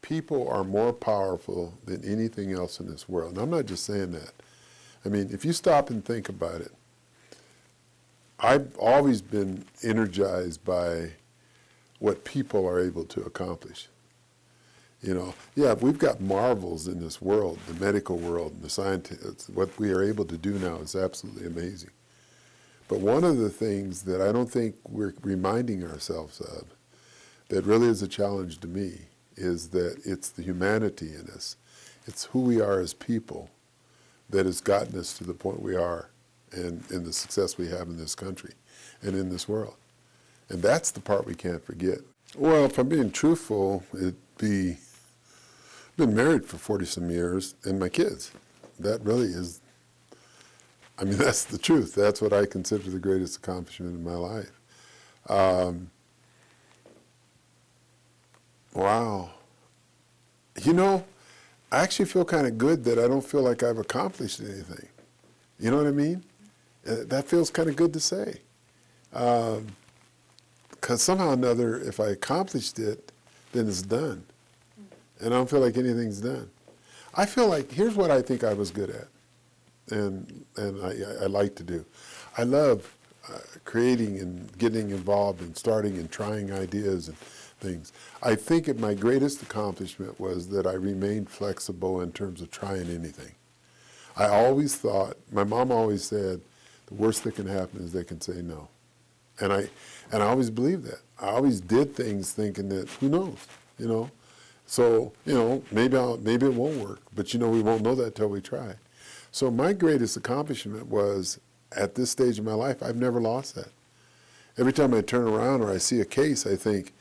people are more powerful than anything else in this world. And I'm not just saying that. I mean, if you stop and think about it, I've always been energized by what people are able to accomplish. You know, yeah, we've got marvels in this world, the medical world, and the scientists. What we are able to do now is absolutely amazing. But one of the things that I don't think we're reminding ourselves of that really is a challenge to me is that it's the humanity in us. It's who we are as people that has gotten us to the point we are and the success we have in this country and in this world. And that's the part we can't forget. Well, if I'm being truthful, it'd be, I've been married for 40-some years, and my kids. That really is, I mean, that's the truth. That's what I consider the greatest accomplishment in my life. Wow. You know, I actually feel kind of good that I don't feel like I've accomplished anything. You know what I mean? That feels kind of good to say. Because somehow or another, if I accomplished it, then it's done. And I don't feel like anything's done. I feel like, here's what I think I was good at, and I like to do. I love creating and getting involved and starting and trying ideas and things. I think that my greatest accomplishment was that I remained flexible in terms of trying anything. I always thought, my mom always said, the worst that can happen is they can say no. And I always believed that. I always did things thinking that, who knows, you know? So, you know, maybe it won't work, but you know, we won't know that till we try. So my greatest accomplishment was, at this stage of my life, I've never lost that. Every time I turn around or I see a case, I think,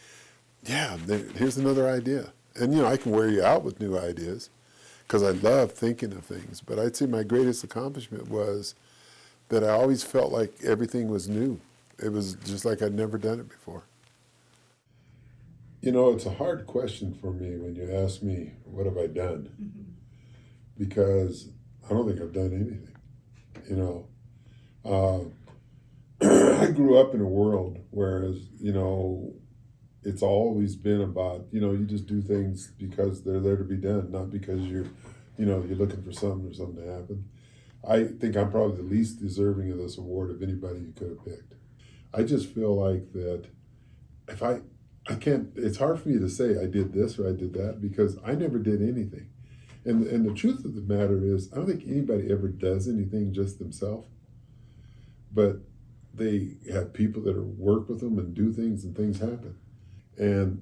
yeah, here's another idea. And you know, I can wear you out with new ideas because I love thinking of things. But I'd say my greatest accomplishment was that I always felt like everything was new. It was just like I'd never done it before. You know, it's a hard question for me when you ask me, what have I done? Mm-hmm. Because I don't think I've done anything, you know. I grew up in a world whereas, you know, it's always been about, you know, you just do things because they're there to be done, not because you're looking for something or something to happen. I think I'm probably the least deserving of this award of anybody you could have picked. I just feel like that if I can't, it's hard for me to say I did this or I did that because I never did anything. And the truth of the matter is, I don't think anybody ever does anything just themselves, but they have people that work with them and do things and things happen. And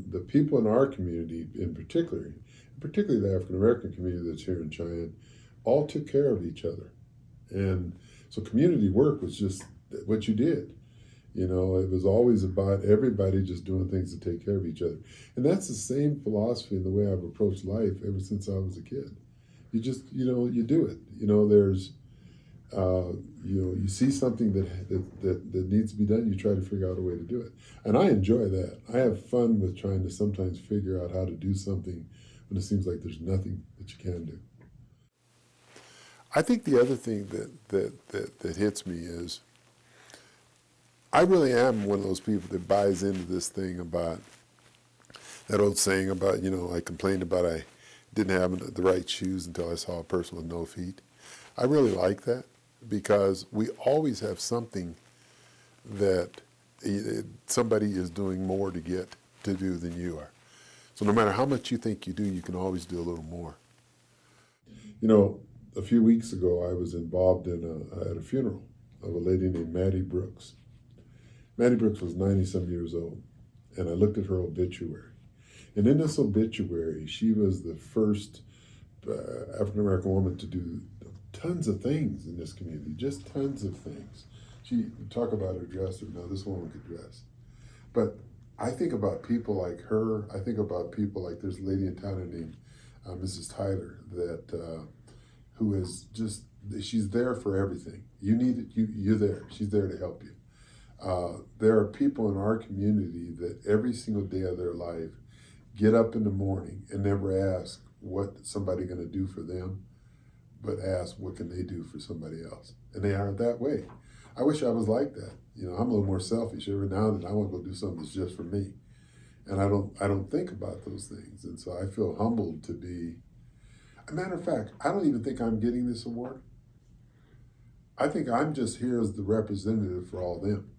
the people in our community particularly the African American community that's here in Cheyenne, all took care of each other. And so community work was just what you did. You know, it was always about everybody just doing things to take care of each other. And that's the same philosophy and the way I've approached life ever since I was a kid. You just, you know, you do it. You know, there's, you know, you see something that needs to be done, you try to figure out a way to do it. And I enjoy that. I have fun with trying to sometimes figure out how to do something when it seems like there's nothing that you can do. I think the other thing that hits me is I really am one of those people that buys into this thing about that old saying about, you know, I complained about I didn't have the right shoes until I saw a person with no feet. I really like that because we always have something that somebody is doing more to get to do than you are. So no matter how much you think you do, you can always do a little more. You know, a few weeks ago, I was involved at a funeral of a lady named Maddie Brooks. Maddie Brooks was 90-some years old, and I looked at her obituary. And in this obituary, she was the first African-American woman to do tons of things in this community, just tons of things. She talk about her dresser. Now, this woman could dress. But I think about people like her. I think about people like there's a lady in town named Mrs. Tyler that who is just, she's there for everything. You need it, you're there. She's there to help you. There are people in our community that every single day of their life get up in the morning and never ask what somebody going to do for them, but ask what can they do for somebody else. And they aren't that way. I wish I was like that. You know, I'm a little more selfish. Every now and then I want to go do something that's just for me. And I don't think about those things. And so I feel humbled to be, a matter of fact, I don't even think I'm getting this award. I think I'm just here as the representative for all them.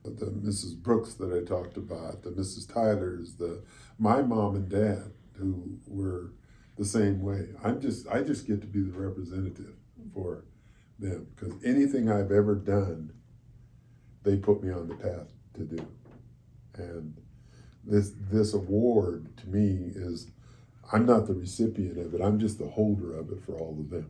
The Mrs. Brooks that I talked about, the Mrs. Tylers, my mom and dad who were the same way. I just get to be the representative for them, because anything I've ever done, they put me on the path to do. And this award to me is, I'm not the recipient of it, I'm just the holder of it for all of them.